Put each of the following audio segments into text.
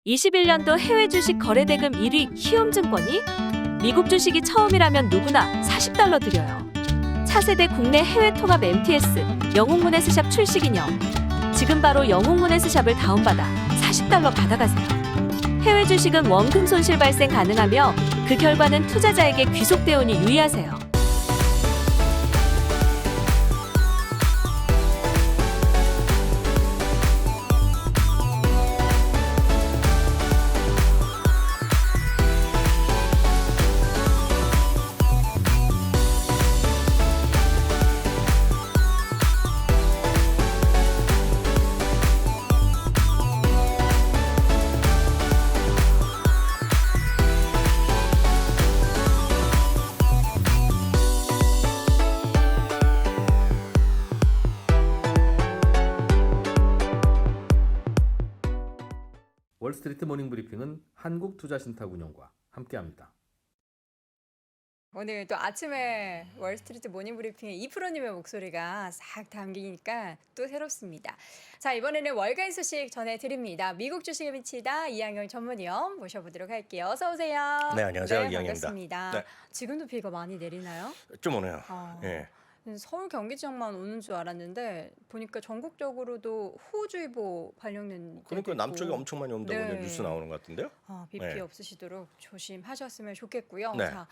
21년도 해외 주식 거래대금 1위 키움증권이 미국 주식이 처음이라면 누구나 $40 드려요. 차세대 국내 해외 통합 MTS 영웅문에스샵 출시 기념. 지금 바로 영웅문에스샵을 다운받아 $40 받아가세요. 해외 주식은 원금 손실 발생 가능하며 그 결과는 투자자에게 귀속되오니 유의하세요. 월스트리트 모닝 브리핑은 한국투자신탁운용과 함께합니다. 오늘 또 아침에 월스트리트 모닝 브리핑에 이프로님의 목소리가 싹 담기니까 또 새롭습니다. 자, 이번에는 월가인 소식 전해드립니다. 미국 주식에 미치다 이양영 전문위원 모셔보도록 할게요. 어서 오세요. 네, 안녕하세요. 네, 이양영입니다. 반갑습니다. 네. 지금도 비가 많이 내리나요? 좀 오네요. 예. 서울 경기 지역만 오는 줄 알았는데 보니까 전국적으로도 호우주의보 발령된 데도 그러니까 남쪽에 있고. 엄청 많이 온다고 네. 뉴스 나오는 것 같은데요. 비 네. 피해 없으시도록 조심하셨으면 좋겠고요. 네. 자,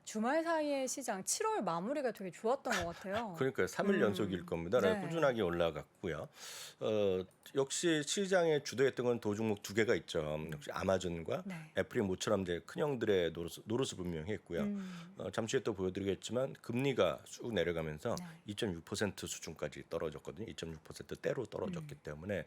주말 사이에 시장 7월 마무리가 되게 좋았던 것 같아요. 그러니까 3일 연속일 겁니다. 네. 꾸준하게 올라갔고요. 역시 시장에 주도했던 건 도종목 두 개가 있죠. 역시 아마존과 네. 애플이 모처럼 이제 큰형들의 노릇을 분명히 했고요. 잠시 후에 또 보여드리겠지만 금리가 쭉 내려가면서 네. 2.6% 수준까지 떨어졌거든요. 2.6%대로 떨어졌기 때문에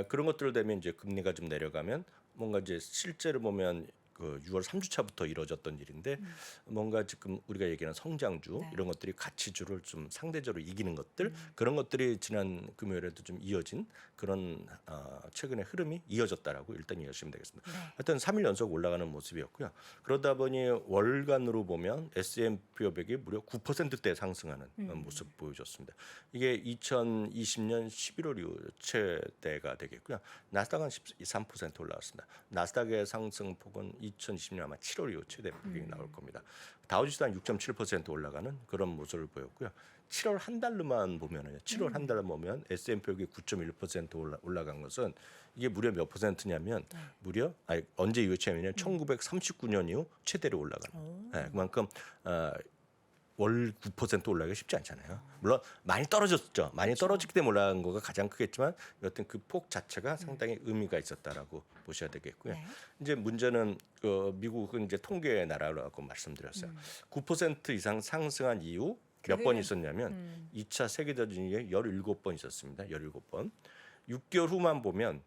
그런 것들 되면 이제 금리가 좀 내려가면 뭔가 이제 실제로 보면 그 6월 3주차부터 이루어졌던 일인데 뭔가 지금 우리가 얘기하는 성장주 네. 이런 것들이 가치주를 좀 상대적으로 이기는 것들 그런 것들이 지난 금요일에도 좀 이어진 그런 최근의 흐름이 이어졌다라고 일단 이해하시면 되겠습니다. 네. 하여튼 3일 연속 올라가는 모습이었고요. 그러다 보니 월간으로 보면 S&P 500이 무려 9%대 상승하는 모습 보여줬습니다. 이게 2020년 11월 이후 최대가 되겠고요. 나스닥은 13% 올라왔습니다. 나스닥의 상승폭은 2020년 아마 7월 이후 최대 폭이 나올 겁니다. 다우지수 한 6.7% 올라가는 그런 모습을 보였고요. 7월 한 달로만 보면은요. 7월 한 달로 보면 S&P 9.1% 올라간 것은 이게 무려 몇 %냐면 무려 언제 이후 최면이냐 1939년 이후 최대로 올라가는. 네, 그만큼 월 9% 올라가기 쉽지 않잖아요. 물론 많이 떨어졌죠. 많이 떨어지기 때문에 올라간 거가 가장 크겠지만 여튼 그 폭 자체가 상당히 의미가 있었다라고 보셔야 되겠고요. 네. 이제 문제는 미국은 이제 통계의 나라라고 말씀드렸어요. 9% 이상 상승한 이후 몇 번 있었냐면 2차 세계대전 이후에 17번 있었습니다. 17번. 6개월 후만 보면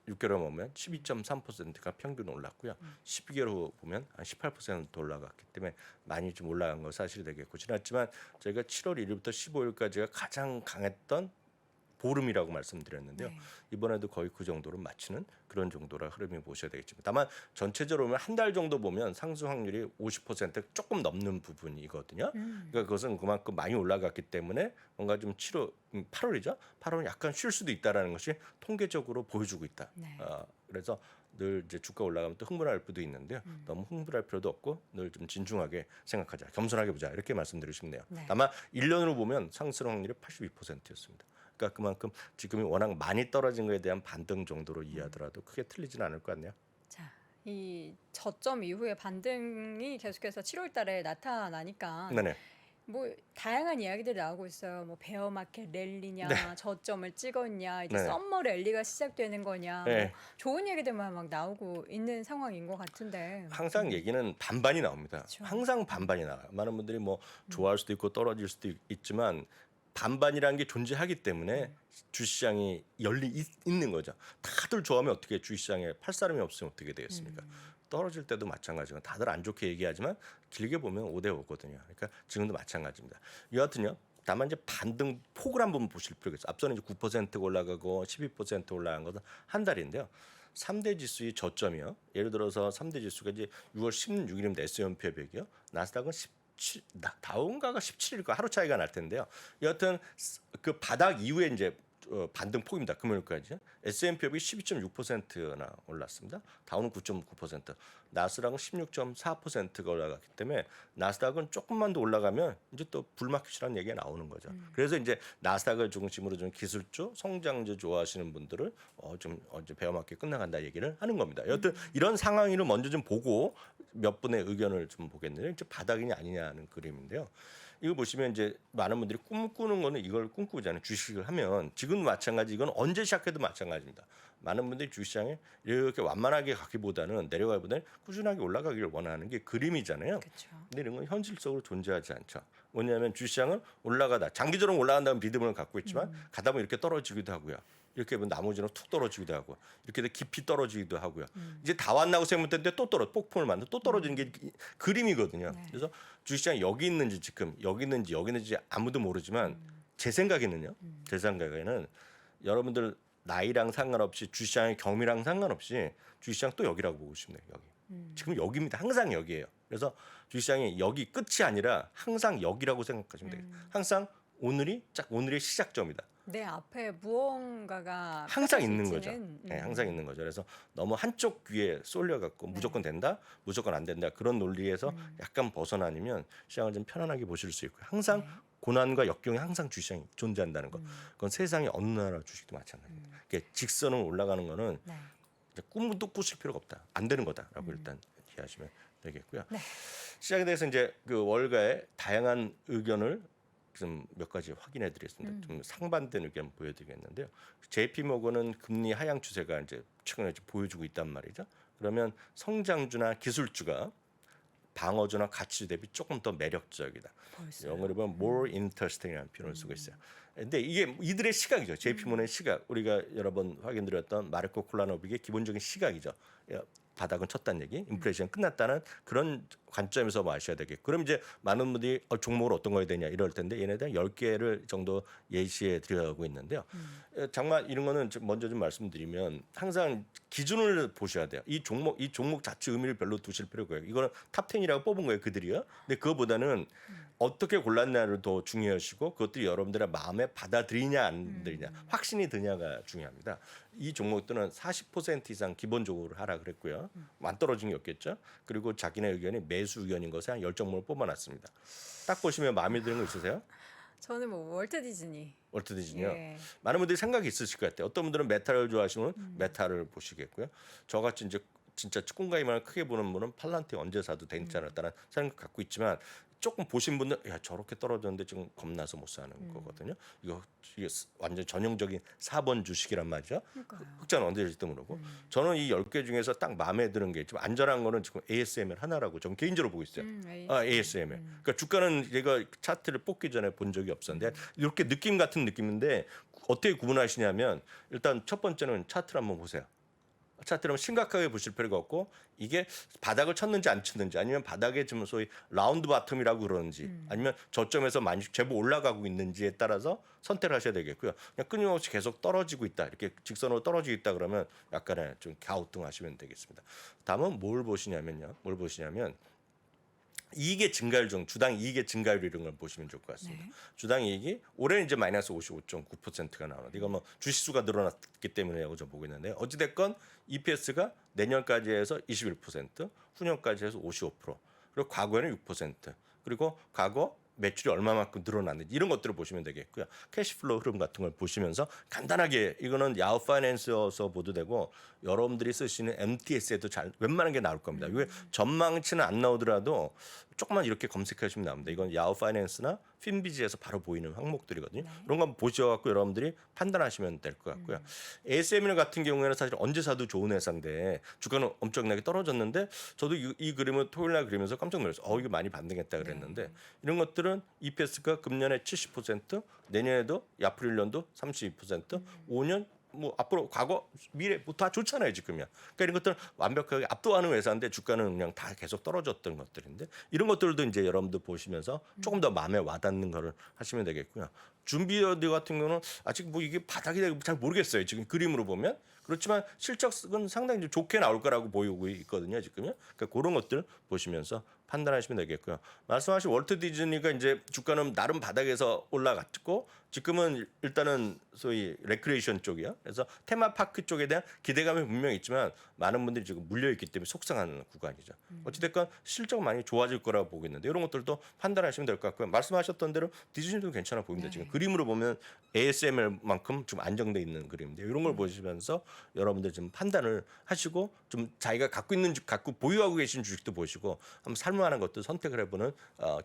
12.3%가 평균 올랐고요. 12개월 후 보면 한 18% 올라갔기 때문에 많이 좀 올라간 거 사실이 되겠고 지났지만 저희가 7월 1일부터 15일까지가 가장 강했던 보름이라고 말씀드렸는데요. 네. 이번에도 거의 그 정도로 맞추는 그런 정도라 흐름이 보셔야 되겠지만 다만 전체적으로 보면 한 달 정도 보면 상승 확률이 50% 조금 넘는 부분이거든요. 그러니까 그것은 그만큼 많이 올라갔기 때문에 뭔가 좀 8월이죠. 8월은 약간 쉴 수도 있다라는 것이 통계적으로 보여주고 있다. 네. 그래서 늘 이제 주가 올라가면 또 흥분할 수도 있는데요. 너무 흥분할 필요도 없고 늘 좀 진중하게 생각하자, 겸손하게 보자 이렇게 말씀드리고 싶네요. 네. 다만 1년으로 보면 상승 확률이 82%였습니다. 그러니까 그만큼 지금이 워낙 많이 떨어진 거에 대한 반등 정도로 이해하더라도 크게 틀리지는 않을 것 같네요. 자, 이 저점 이후에 반등이 계속해서 7월 달에 나타나니까 네네. 뭐 다양한 이야기들이 나오고 있어요. 뭐 베어마켓 랠리냐, 네. 저점을 찍었냐, 이제 네네. 썸머 랠리가 시작되는 거냐, 네. 뭐 좋은 얘기들만 막 나오고 있는 상황인 것 같은데. 항상 얘기는 반반이 나옵니다. 그렇죠. 항상 반반이 나와요. 많은 분들이 뭐 좋아할 수도 있고 떨어질 수도 있지만 반반이라는 게 존재하기 때문에 주시장이 있는 거죠. 다들 좋아하면 어떻게 주시장에 팔 사람이 없으면 어떻게 되겠습니까? 떨어질 때도 마찬가지고 다들 안 좋게 얘기하지만 길게 보면 5대 5거든요. 그러니까 지금도 마찬가지입니다. 여하튼요. 다만 이제 반등 폭을 한번 보실 필요가 있어요. 앞서는 이제 9% 올라가고 12% 올라간 것은 한 달인데요. 3대 지수의 저점이요. 예를 들어서 3대 지수가 이제 6월 16일이면 S&P 500이요. 나스닥은 다운가가 17일까 하루 차이가 날 텐데요. 여하튼 그 바닥 이후에 이제 반등 폭입니다. 금요일까지 S&P500이 12.6%나 올랐습니다. 다우는 9.9%, 나스닥은 16.4%가 올라갔기 때문에 나스닥은 조금만 더 올라가면 이제 또 불마켓이라는 얘기가 나오는 거죠. 그래서 이제 나스닥을 중심으로 좀 기술주, 성장주 좋아하시는 분들을 좀 베어마켓 끝나간다 얘기를 하는 겁니다. 여튼 이런 상황을 먼저 좀 보고 몇 분의 의견을 좀 보겠는데요. 이제 바닥이냐 아니냐는 그림인데요. 이거 보시면 이제 많은 분들이 꿈꾸는 거는 이걸 꿈꾸잖아요. 주식을 하면 지금 마찬가지, 이건 언제 시작해도 마찬가지입니다. 많은 분들이 주식시장에 이렇게 완만하게 가기보다는 내려가기보다는 꾸준하게 올라가기를 원하는 게 그림이잖아요. 그렇죠. 근데 이런 건 현실적으로 존재하지 않죠. 뭐냐면 주식시장은 올라가다 장기적으로 올라간다는 믿음을 갖고 있지만 가다 보면 이렇게 떨어지기도 하고요. 이렇게 보면 나머지는 툭 떨어지기도 하고 이렇게 돼 깊이 떨어지기도 하고요. 이제 다 왔나고 생각했는데 또 폭풍을 만들어 또 떨어지는 게 그림이거든요. 네. 그래서 주식시장이 여기 있는지 지금 여기 있는지 아무도 모르지만 제 생각에는요. 제 생각에는 여러분들 나이랑 상관없이 주식시장의 경험이랑 상관없이 주식시장 또 여기라고 보고 싶네요. 여기. 지금 여기입니다. 항상 여기예요. 그래서 주식시장이 여기 끝이 아니라 항상 여기라고 생각하시면 되겠어요. 항상 오늘의 시작점이다. 내 앞에 무언가가 항상 있는 거죠. 펼쳐질지는, 네, 항상 있는 거죠. 그래서 너무 한쪽 귀에 쏠려갖고 무조건 된다, 무조건 안 된다 그런 논리에서 약간 벗어나면 시장을 좀 편안하게 보실 수 있고요. 항상 네. 고난과 역경이 항상 주시장이 존재한다는 거. 그건 세상의 어느 나라 주식도 마찬가지입니다. 그러니까 직선으로 올라가는 거는 네. 이제 꿈도 꾸실 필요가 없다. 안 되는 거다라고 일단 이해하시면 되겠고요. 네. 시장에 대해서 이제 그 월가의 다양한 의견을 좀 몇 가지 확인해 드리겠습니다. 좀 상반된 의견 보여드리겠는데요. JP 모건은 금리 하향 추세가 이제 최근에 보여주고 있단 말이죠. 그러면 성장주나 기술주가 방어주나 가치주 대비 조금 더 매력적이다. 벌써요? 영어로 보면 more interesting이라는 표현을 쓰고 있어요. 근데 이게 이들의 시각이죠. JP 모건의 시각. 우리가 여러 번 확인드렸던 마르코 콜라노빅의 기본적인 시각이죠. 바닥은 쳤다는 얘기, 인플레이션 끝났다는 그런 관점에서 마셔야 되겠고, 그럼 이제 많은 분들이 종목을 어떤 거 해야 되냐 이럴 텐데 얘네들 10개를 정도 예시해 드려가고 있는데요. 정말 이런 거는 먼저 좀 말씀드리면 항상 기준을 보셔야 돼요. 이 종목 자체 의미를 별로 두실 필요가 없고요. 이거는 탑 10이라고 뽑은 거예요, 그들이요. 근데 그거보다는 어떻게 골랐냐를 더 중요하시고 그것들이 여러분들의 마음에 받아들이냐 안 들이냐, 확신이 드냐가 중요합니다. 이 종목들은 40% 이상 기본적으로 하라 그랬고요. 안 떨어진 게 없겠죠. 그리고 자기네 의견이 매수 의견인 것에 한 10종목을 뽑아놨습니다. 딱 보시면 마음에 드는 거 있으세요? 저는 뭐 월트 디즈니. 월트 디즈니요. 예. 많은 분들이 생각이 있으실 것 같아요. 어떤 분들은 메탈을 좋아하시면 메탈을 보시겠고요. 저같이 이제 진짜 꿈가이만 크게 보는 분은 팔란티 언제 사도 되지 않았다는 생각 갖고 있지만 조금 보신 분들 야 저렇게 떨어졌는데 지금 겁나서 못 사는 거거든요. 이게 완전 전형적인 4번 주식이란 말이죠. 그러니까요. 흑자는 언제 될지도 모르고 저는 이 10개 중에서 딱 마음에 드는 게 좀 안전한 거는 지금 ASML 하나라고 저는 개인적으로 보고 있어요. ASML. 그러니까 주가는 얘가 차트를 뽑기 전에 본 적이 없었는데 이렇게 느낌 같은 느낌인데 어떻게 구분하시냐면 일단 첫 번째는 차트를 한번 보세요. 차트를 심각하게 보실 필요가 없고 이게 바닥을 쳤는지 안 쳤는지 아니면 바닥에 좀 소위 라운드 바텀이라고 그러는지 아니면 저점에서 많이 제법 올라가고 있는지에 따라서 선택을 하셔야 되겠고요. 그냥 끊임없이 계속 떨어지고 있다 이렇게 직선으로 떨어지고 있다 그러면 약간의 좀 갸우뚱하시면 되겠습니다. 다음은 뭘 보시냐면 이익의 증가율 중 주당 이익의 증가율 이런 걸 보시면 좋을 것 같습니다. 네. 주당 이익이 올해는 이제 마이너스 55.9%가 나오는데 이건 뭐 주식수가 늘어났기 때문이라고 저 보고 있는데 어찌 됐건 EPS가 내년까지 해서 21%, 후년까지 해서 55%, 그리고 과거에는 6%, 그리고 과거 매출이 얼마만큼 늘어났는지 이런 것들을 보시면 되겠고요. 캐시플로우 흐름 같은 걸 보시면서 간단하게 이거는 야후 파이낸스여서 보도 되고 여러분들이 쓰시는 MTS에도 잘 웬만한 게 나올 겁니다. 이게 전망치는 안 나오더라도 조금만 이렇게 검색하시면 나옵니다. 이건 야후 파이낸스나 핀비지에서 바로 보이는 항목들이거든요. 그런 거 보셔갖고 여러분들이 판단하시면 될 것 같고요. ASML 같은 경우에는 사실 언제 사도 좋은 회사인데 주가는 엄청나게 떨어졌는데 저도 이 그림을 토요일 날 그리면서 깜짝 놀랐어요. 이거 많이 반등했다 그랬는데 이런 것들은 EPS가 금년에 70%, 내년에도 야프릴 년도 32%, 5년 뭐 앞으로 과거 미래 뭐 다 좋잖아요 지금이야. 그러니까 이런 것들은 완벽하게 압도하는 회사인데 주가는 그냥 다 계속 떨어졌던 것들인데 이런 것들도 이제 여러분들 보시면서 조금 더 마음에 와닿는 거를 하시면 되겠고요. 준비어드 같은 경우는 아직 뭐 이게 바닥이 잘 모르겠어요. 지금 그림으로 보면 그렇지만 실적은 상당히 좀 좋게 나올 거라고 보이고 있거든요, 지금요. 그러니까 그런 것들 보시면서 판단하시면 되겠고요. 말씀하신 월트 디즈니가 이제 주가는 나름 바닥에서 올라갔고 지금은 일단은 소위 레크레이션 쪽이요. 그래서 테마파크 쪽에 대한 기대감이 분명히 있지만 많은 분들이 지금 물려있기 때문에 속상한 구간이죠. 어찌됐건 실적 많이 좋아질 거라고 보고 있는데 이런 것들도 판단하시면 될 것 같고요. 말씀하셨던 대로 디즈니도 괜찮아 보입니다. 지금 그림으로 보면 ASML만큼 좀 안정돼 있는 그림인데 이런 걸 보시면서 여러분들 좀 판단을 하시고 좀 자기가 갖고 보유하고 계신 주식도 보시고 한번 살만한 것도 선택을 해보는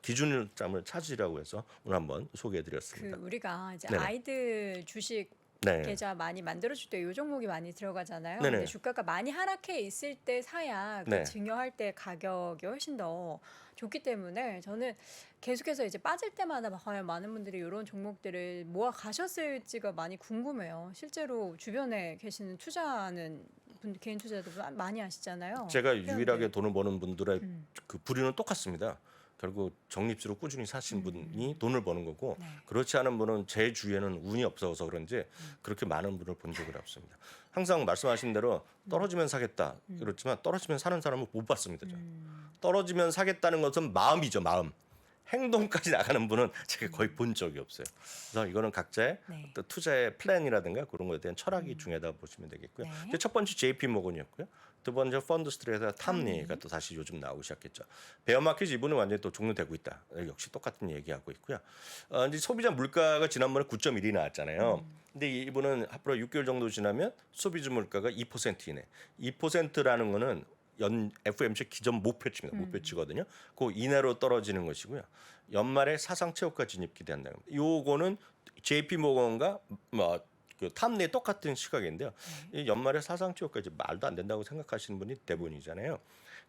기준점을 찾으시라고 해서 오늘 한번 소개해드렸습니다. 우리가 이제 네네. 아이들 주식 네. 계좌 많이 만들어줄 때 이 종목이 많이 들어가잖아요. 네네. 근데 주가가 많이 하락해 있을 때 사야 그 네. 증여할 때 가격이 훨씬 더 좋기 때문에 저는 계속해서 이제 빠질 때마다 과연 많은 분들이 이런 종목들을 모아 가셨을지가 많이 궁금해요. 실제로 주변에 계시는 투자하는 개인 투자도 많이 하시잖아요. 제가 회원들. 유일하게 돈을 버는 분들의 음. 그 부류는 똑같습니다. 결국 적립수로 꾸준히 사신 분이 돈을 버는 거고 네. 그렇지 않은 분은 제 주위에는 운이 없어서 그런지 그렇게 많은 분을 본 적은 없습니다. 항상 말씀하신 대로 떨어지면 사겠다 그렇지만 떨어지면 사는 사람은 못 봤습니다. 저는. 떨어지면 사겠다는 것은 마음이죠, 마음. 행동까지 나가는 분은 제가 거의 본 적이 없어요. 그래서 이거는 각자의 네. 또 투자의 플랜이라든가 그런 것에 대한 철학이 중요하다 보시면 되겠고요. 네. 이제 첫 번째 JP 모건이었고요. 두 번째 펀드스트리트에서 탐리가 또 다시 요즘 나오기 시작했죠. 베어마켓 이분은 완전히 또 종료되고 있다. 역시 똑같은 얘기하고 있고요. 이제 소비자 물가가 지난번에 9.1이 나왔잖아요. 근데 이분은 앞으로 6개월 정도 지나면 소비자 물가가 2% 이내. 2%라는 거는 연 FOMC 기존 목표치입니다. 목표치거든요. 그 이내로 떨어지는 것이고요. 연말에 사상 최고가 진입 기대한다는 겁니다. 요거는 JP 모건과 그 탐내 똑같은 시각인데요. 이 연말에 사상 최고가 이제 말도 안 된다고 생각하시는 분이 대부분이잖아요.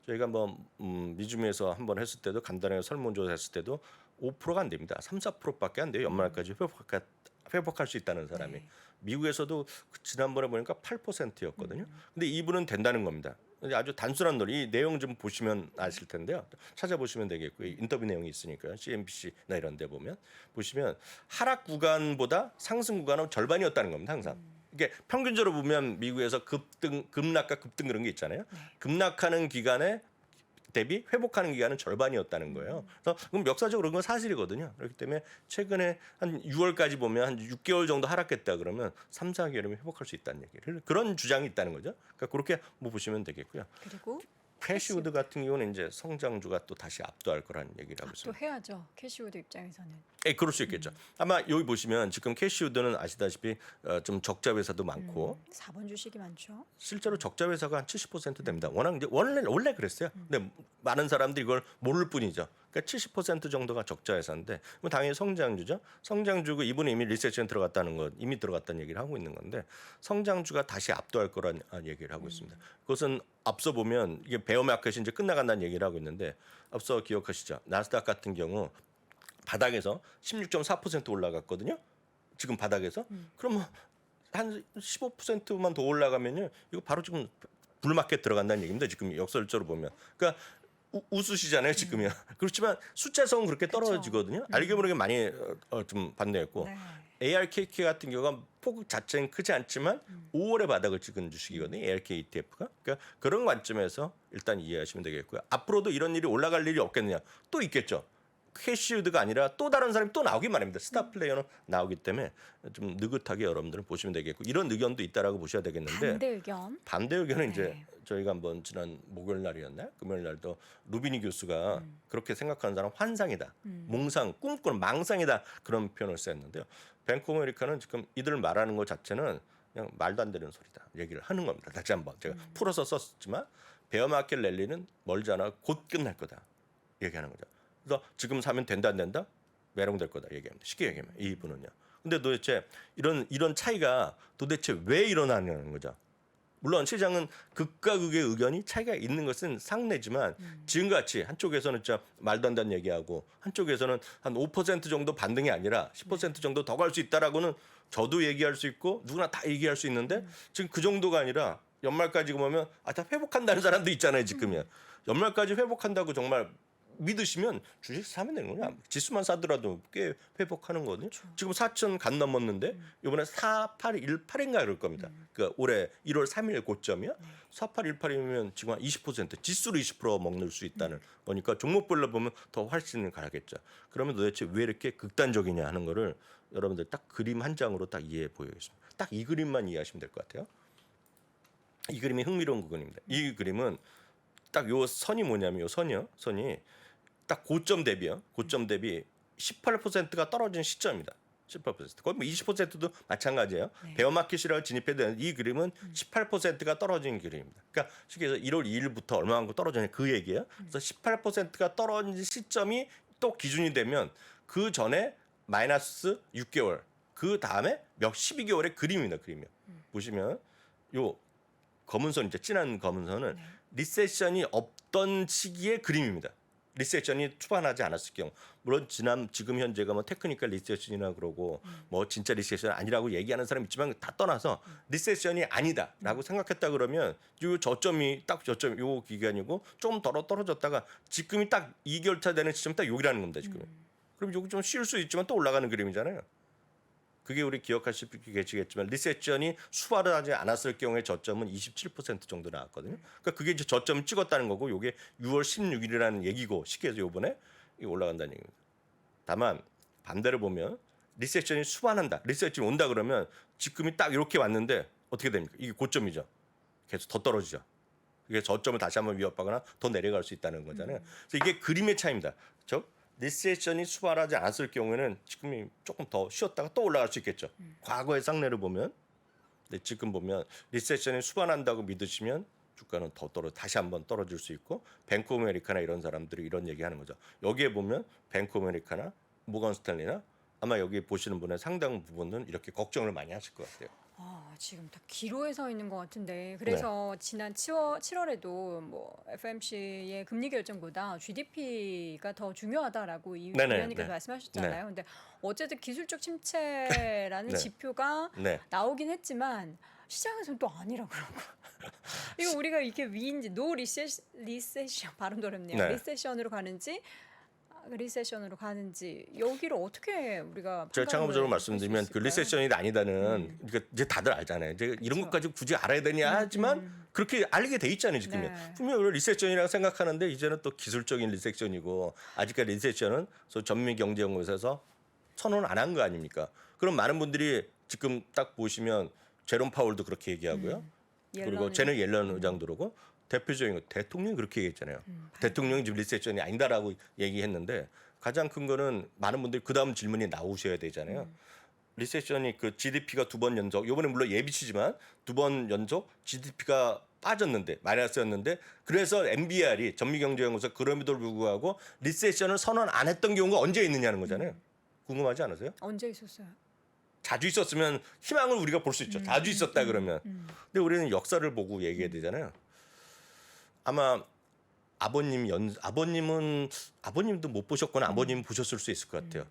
저희가 한번 미주미에서 한번 했을 때도 간단하게 설문조사 했을 때도 5%가 안 됩니다. 3, 4%밖에 안 돼요. 연말까지 회복할 수 있다는 사람이. 네. 미국에서도 지난번에 보니까 8%였거든요. 근데 이분은 된다는 겁니다. 아주 단순한 논리, 이 내용 좀 보시면 아실 텐데요. 찾아보시면 되겠고요. 인터뷰 내용이 있으니까요. CNBC나 이런 데 보면 보시면 하락 구간보다 상승 구간은 절반이었다는 겁니다. 항상. 이게 평균적으로 보면 미국에서 급락과 급등 그런 게 있잖아요. 급락하는 기간에 대비 회복하는 기간은 절반이었다는 거예요. 그래서 그럼 역사적으로 그런 건 사실이거든요. 그렇기 때문에 최근에 한 6월까지 보면 한 6개월 정도 하락했다 그러면 3, 4개월이면 회복할 수 있다는 얘기를 그런 주장이 있다는 거죠. 그러니까 그렇게 뭐 보시면 되겠고요. 그리고 캐시우드 같은 경우는 이제 성장주가 또 다시 압도할 거라는 얘기를 하고 또 있습니다. 해야죠. 캐시우드 입장에서는. 예, 그럴 수 있겠죠. 아마 여기 보시면 지금 캐시우드는 아시다시피 좀 적자 회사도 많고 4번 주식이 많죠. 실제로 적자 회사가 한 70% 됩니다. 워낙 이제 원래 그랬어요. 근데 많은 사람들이 이걸 모를 뿐이죠. 그러니까 70% 정도가 적자 회사인데 뭐 당연히 성장주죠. 성장주고 이분은 이미 리세션 들어갔다는 것, 이미 들어갔다는 얘기를 하고 있는 건데 성장주가 다시 압도할 거라는 얘기를 하고 있습니다. 그것은 앞서 보면 이게 베어마켓이 이제 끝나간다는 얘기를 하고 있는데 앞서 기억하시죠? 나스닥 같은 경우 바닥에서 16.4% 올라갔거든요. 지금 바닥에서. 그러면 한 15%만 더 올라가면요. 이거 바로 지금 불마켓 들어간다는 얘기입니다. 지금 역설적으로 보면. 그러니까 웃으시잖아요, 지금이요. 그렇지만 숫자성은 그렇게 떨어지거든요. 알게 모르게 많이 좀 반대했고 네. ARKK 같은 경우가 폭 자체는 크지 않지만 5월에 바닥을 찍은 주식이거든요. ARK ETF가. 그러니까 그런 관점에서 일단 이해하시면 되겠고요. 앞으로도 이런 일이 올라갈 일이 없겠느냐? 또 있겠죠. 캐시우드가 아니라 또 다른 사람이 또 나오기 마련입니다. 스타 플레이어는 나오기 때문에 좀 느긋하게 여러분들은 보시면 되겠고 이런 의견도 있다라고 보셔야 되겠는데 반대 의견. 반대 의견은 네. 이제 저희가 한번 지난 목요일 날이었나요? 금요일 날도 루비니 교수가 그렇게 생각하는 사람 환상이다, 몽상, 꿈꾸는 망상이다 그런 표현을 썼는데요. 뱅크 오브 아메리카는 지금 이들 말하는 것 자체는 그냥 말도 안 되는 소리다 얘기를 하는 겁니다. 다시 한번 제가 풀어서 썼지만 베어마켓 랠리는 멀지 않아 곧 끝날 거다 얘기하는 거죠. 그래서 지금 사면 된다 안 된다? 매롱될 거다 얘기합니다. 쉽게 얘기하면 이분은요. 근데 도대체 이런 차이가 도대체 왜 일어나냐는 거죠. 물론 시장은 극과 극의 의견이 차이가 있는 것은 상례지만 지금같이 한쪽에서는 진짜 말도 안 되는 얘기하고 한쪽에서는 한 5% 정도 반등이 아니라 10% 정도 더 갈 수 있다라고는 저도 얘기할 수 있고 누구나 다 얘기할 수 있는데 지금 그 정도가 아니라 연말까지 보면 다 회복한다는 사람도 있잖아요. 지금이야. 연말까지 회복한다고 정말 믿으시면 주식 사면 되는 거냐. 지수만 사더라도 꽤 회복하는 거거든요. 지금 4천 간 넘었는데 이번에 4818인가 그럴 겁니다. 그러니까 올해 1월 3일 고점이야. 4818이면 지금 한 20% 지수로 20% 먹는 수 있다는 거니까 종목별로 보면 더 훨씬 가겠죠. 그러면 도대체 왜 이렇게 극단적이냐 하는 거를 여러분들 딱 그림 한 장으로 딱 이해해 보이겠습니다. 딱 이 그림만 이해하시면 될 것 같아요. 이 그림이 흥미로운 부분입니다. 이 그림은 딱 요 선이 뭐냐면 요 선이요. 선이 딱 고점 대비요. 고점 대비 18%가 떨어진 시점입니다. 18%. 거의 뭐 20%도 마찬가지예요. 베어마켓이라고 진입해야 되는데 이 그림은 18%가 떨어진 그림입니다. 그러니까 쉽게 해서 1월 2일부터 얼마만큼 떨어졌냐 그 얘기예요. 그래서 18%가 떨어진 시점이 또 기준이 되면 그 전에 마이너스 6개월, 그 다음에 12개월의 그림입니다. 그림이요. 보시면 요 검은 선, 이제 진한 검은 선은 리세션이 없던 시기의 그림입니다. 리세션이 초반하지 않았을 경우, 물론 지금 현재가 뭐 테크니컬 리세션이나 그러고 뭐 진짜 리세션 아니라고 얘기하는 사람 있지만 다 떠나서 리세션이 아니다라고 생각했다 그러면 요 저점이 딱 저점 요 기간이고 조금 더 떨어졌다가 지금이 딱 2개월차 되는 시점이 딱 여기라는 겁니다. 지금. 그럼 여기 좀 쉴 수 있지만 또 올라가는 그림이잖아요. 그게 우리 기억하실 수 계시겠지만 리세션이 수발하지 않았을 경우에 저점은 27% 정도 나왔거든요. 그러니까 그게 이제 저점을 찍었다는 거고 이게 6월 16일이라는 얘기고 쉽게 해서 이번에 올라간다는 얘기입니다. 다만 반대로 보면 리세션이 수반한다. 리세션이 온다 그러면 지금이 딱 이렇게 왔는데 어떻게 됩니까? 이게 고점이죠. 계속 더 떨어지죠. 이게 저점을 다시 한번 위협하거나 더 내려갈 수 있다는 거잖아요. 그래서 이게 그림의 차이입니다. 즉 리세션이 수발하지 않았을 경우에는 지금이 조금 더 쉬었다가 또 올라갈 수 있겠죠. 과거의 쌍례를 보면, 근데 지금 보면 리세션이 수반한다고 믿으시면 주가는 더 다시 한번 떨어질 수 있고, 뱅크 오브 아메리카나 이런 사람들이 이런 얘기하는 거죠. 여기에 보면 뱅크 오브 아메리카나, 모건 스탠리나 아마 여기 보시는 분의 상당 부분은 이렇게 걱정을 많이 하실 것 같아요. 지금 다 기로에 서 있는 것 같은데 그래서 지난 7월에도 뭐 FMC의 금리 결정보다 GDP가 더 중요하다라고 이 네네, 위원님께서 네. 말씀하셨잖아요. 근데 어쨌든 기술적 침체라는 네. 지표가 네. 나오긴 했지만 시장에서는 또 아니라고 그러고 이거 우리가 이게 위인지 리세션 발음도 어렵네요. 네. 리세션으로 가는지 여기를 어떻게 우리가 제가 판단을 참고적으로 말씀드리면 할수 그 있을까요? 리세션이 아니다는 그러니까 이제 다들 알잖아요. 이제 이런 그렇죠. 것까지 굳이 알아야 되냐 하지만 그렇게 알게 돼 있잖아요. 지금 네. 분명히 리세션이라고 생각하는데 이제는 또 기술적인 리세션이고 아직까지 리세션은 전미경제연구소에서 선언 안 한 거 아닙니까? 그럼 많은 분들이 지금 딱 보시면 제롬 파월도 그렇게 얘기하고요. 그리고 제넷 옐런 의장도 그러고 대표적인 거 대통령이 그렇게 얘기했잖아요. 대통령이 지금 리세션이 아니다라고 얘기했는데 가장 큰 거는 많은 분들이 그 다음 질문이 나오셔야 되잖아요. 리세션이 그 GDP가 두 번 연속, 이번에 물론 예비치지만 두 번 연속 GDP가 빠졌는데 마이너스였는데 그래서 NBR이 전미경제연구소 그럼에도 불구하고 리세션을 선언 안 했던 경우가 언제 있느냐는 거잖아요. 궁금하지 않으세요? 언제 있었어요? 자주 있었으면 희망을 우리가 볼 수 있죠. 자주 있었다 그러면. 근데 우리는 역사를 보고 얘기해야 되잖아요. 아마 아버님도 못 보셨거나 아버님은 보셨을 수 있을 것 같아요.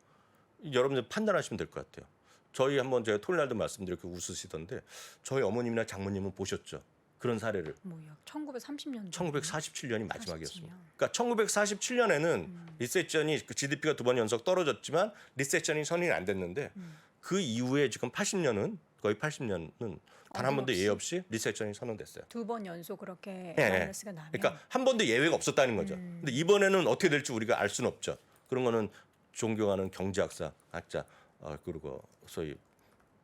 여러분들 판단하시면 될 것 같아요. 저희 한번 제가 토요일 날도 말씀드렸고 웃으시던데 저희 어머님이나 장모님은 보셨죠. 그런 사례를. 뭐야? 1930년도. 1947년이 마지막이었습니다. 47년. 그러니까 1947년에는 리세션이 그 GDP가 두 번 연속 떨어졌지만 리세션이 선언이 안 됐는데 그 이후에 지금 80년은 거의 80년은 단 한 번도 예외 없이 리세션이 선언됐어요. 두 번 연속 그렇게 예, 마이너스가 나면. 그러니까 한 번도 예외가 없었다는 거죠. 근데 이번에는 어떻게 될지 우리가 알 수는 없죠. 그런 거는 존경하는 학자 그리고 소위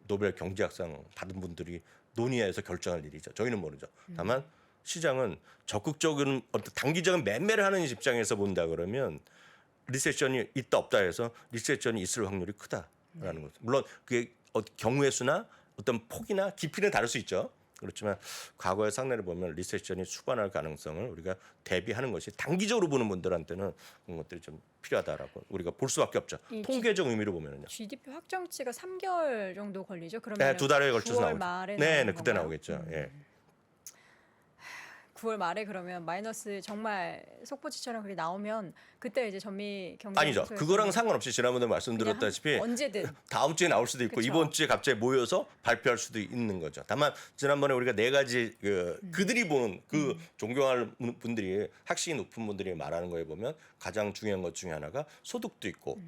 노벨 경제학상 받은 분들이 논의해서 결정할 일이죠. 저희는 모르죠. 다만 시장은 적극적인 어떤 단기적인 매매를 하는 입장에서 본다 그러면 리세션이 있다 없다 해서 리세션이 있을 확률이 크다라는 거죠. 물론 그게 경우의 수나 어떤 폭이나 깊이는 다를 수 있죠. 그렇지만 과거의 상례를 보면 리세션이 수반할 가능성을 우리가 대비하는 것이 단기적으로 보는 분들한테는 그런 것들이 좀 필요하다라고 우리가 볼 수밖에 없죠. 이 통계적 의미로 보면은요. GDP 확정치가 3개월 정도 걸리죠. 그러면 네, 두 달에 걸쳐서 9월 나오죠. 말에 네, 나오는 그때 건가요? 나오겠죠. 예. 9월 말에 그러면 마이너스 정말 속보치처럼 그게 나오면 그때 이제 전미 경제 아니죠. 그거랑 상관없이 지난번에 말씀드렸다시피 언제든 다음 주에 나올 수도 있고 그쵸. 이번 주에 갑자기 모여서 발표할 수도 있는 거죠. 다만 지난번에 우리가 네 가지 그들이 보는 그 존경할 분들이 학식이 높은 분들이 말하는 거에 보면 가장 중요한 것 중에 하나가 소득도 있고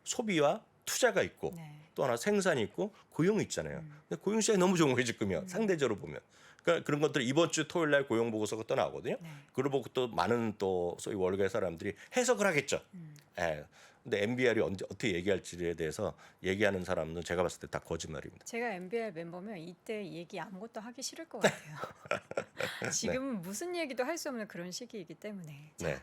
소비와 투자가 있고 네. 또 하나 생산이 있고 고용이 있잖아요. 근데 고용 시장이 너무 좋은 거예요 지금요. 상대적으로 보면. 그러니까 그런 것들 이번 주 토요일 날 고용 보고서가 또 나오거든요. 네. 그걸 보고 또 많은 또 소위 월가의 사람들이 해석을 하겠죠. 예. 근데 MBR이 언제 어떻게 얘기할지에 대해서 얘기하는 사람은 제가 봤을 때 다 거짓말입니다. 제가 MBR 멤버면 이때 얘기 아무것도 하기 싫을 것 같아요. 지금은 무슨 얘기도 할 수 없는 그런 시기이기 때문에. 자, 네.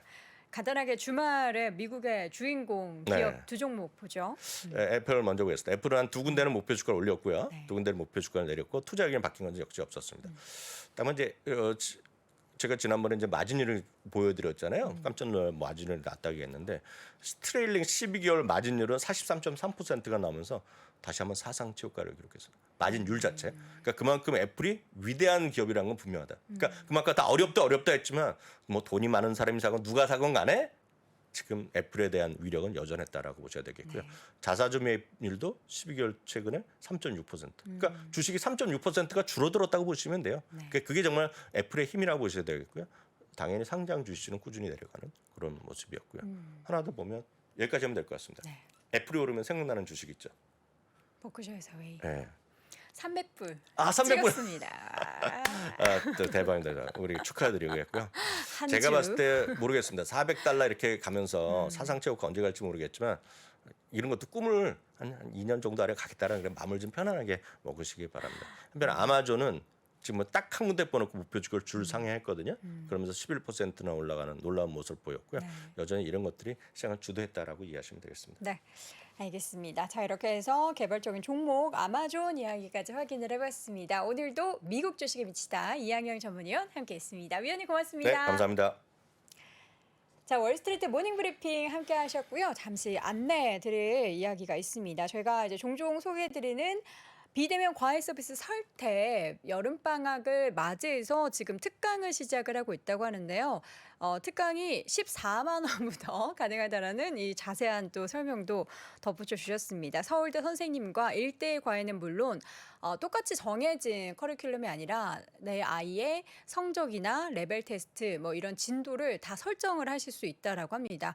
간단하게 주말에 미국의 주인공 기업 네. 두 종목 보죠. 애플을 먼저 보겠습니다. 애플은 한 두 군데는 목표 주가를 올렸고요. 네. 두 군데는 목표 주가를 내렸고 투자 의견 바뀐 건 역시 없었습니다. 다만 이제 제가 지난번에 이제 마진율을 보여드렸잖아요. 깜짝 놀랄 마진율이 낮다고 했는데 트레일링 12개월 마진율은 43.3%가 나오면서 다시 한번 사상치 효과를 기록했습니다. 마진율 자체. 그러니까 그만큼 애플이 위대한 기업이라는 건 분명하다. 그러니까 그만큼 다 어렵다 했지만 뭐 돈이 많은 사람이 사건 누가 사건 간에 지금 애플에 대한 위력은 여전했다라고 보셔야 되겠고요. 네. 자사주 매입률도 12개월 최근에 3.6%. 그러니까 주식이 3.6%가 줄어들었다고 보시면 돼요. 네. 그러니까 그게 정말 애플의 힘이라고 보셔야 되겠고요. 당연히 상장 주식은 꾸준히 내려가는 그런 모습이었고요. 하나 더 보면 여기까지 하면 될 것 같습니다. 네. 애플이 애플이 오르면 생각나는 주식 있죠. 버크셔 사웨이 네. 300불 아, 300불. 찍었습니다. 아, 또 대박입니다. 우리 축하드리고요. 한 제가 주. 봤을 때 모르겠습니다. 400달러 이렇게 가면서 사상체 효과 언제 갈지 모르겠지만 이런 것도 꿈을 한 2년 정도 아래 가겠다라는 그런 마음을 좀 편안하게 먹으시기 바랍니다. 한편 아마존은 지금 딱 한 군데 뻗어놓고 목표 주가를 줄 상회했거든요. 그러면서 11%나 올라가는 놀라운 모습을 보였고요. 네. 여전히 이런 것들이 시장을 주도했다라고 이해하시면 되겠습니다. 네, 알겠습니다. 자, 이렇게 해서 개별적인 종목 아마존 이야기까지 확인을 해봤습니다. 오늘도 미국 주식에 미치다 이양영 전문위원 함께했습니다. 위원님 고맙습니다. 네, 감사합니다. 자, 월스트리트 모닝 브리핑 함께 하셨고요. 잠시 안내 드릴 이야기가 있습니다. 저희가 이제 종종 소개해드리는 비대면 과외 서비스 설탭 여름방학을 맞이해서 지금 특강을 시작을 하고 있다고 하는데요. 특강이 14만 원부터 가능하다라는 이 자세한 또 설명도 덧붙여 주셨습니다. 서울대 선생님과 1대1 과외는 물론 똑같이 정해진 커리큘럼이 아니라 내 아이의 성적이나 레벨 테스트 뭐 이런 진도를 다 설정을 하실 수 있다라고 합니다.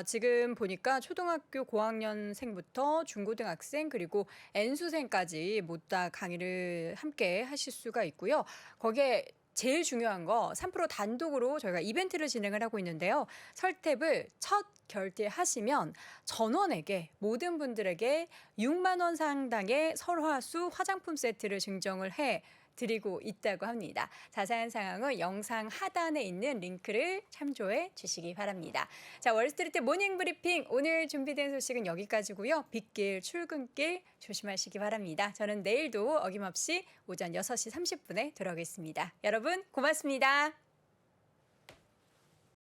지금 보니까 초등학교 고학년생부터 중고등학생 그리고 N수생까지 모두 다 강의를 함께 하실 수가 있고요. 거기에 제일 중요한 거 3% 단독으로 저희가 이벤트를 진행을 하고 있는데요. 설탭을 첫 결제하시면 전원에게 모든 분들에게 6만 원 상당의 설화수 화장품 세트를 증정을 해 드리고 있다고 합니다. 자세한 사항은 영상 하단에 있는 링크를 참조해 주시기 바랍니다. 자, 월스트리트 모닝 브리핑 오늘 준비된 소식은 여기까지고요. 빗길, 출근길 조심하시기 바랍니다. 저는 내일도 어김없이 오전 6시 30분에 돌아오겠습니다. 여러분 고맙습니다.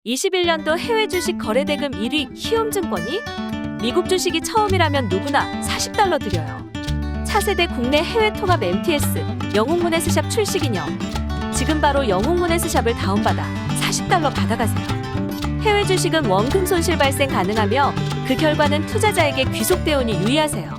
21년도 해외 주식 거래대금 1위 키움증권이 미국 주식이 처음이라면 누구나 40달러 드려요. 차세대 국내 해외 통합 MTS 영웅문의 스샵 출시 기념. 지금 바로 영웅문의 스샵을 다운받아 40달러 받아가세요. 해외 주식은 원금 손실 발생 가능하며 그 결과는 투자자에게 귀속되오니 유의하세요.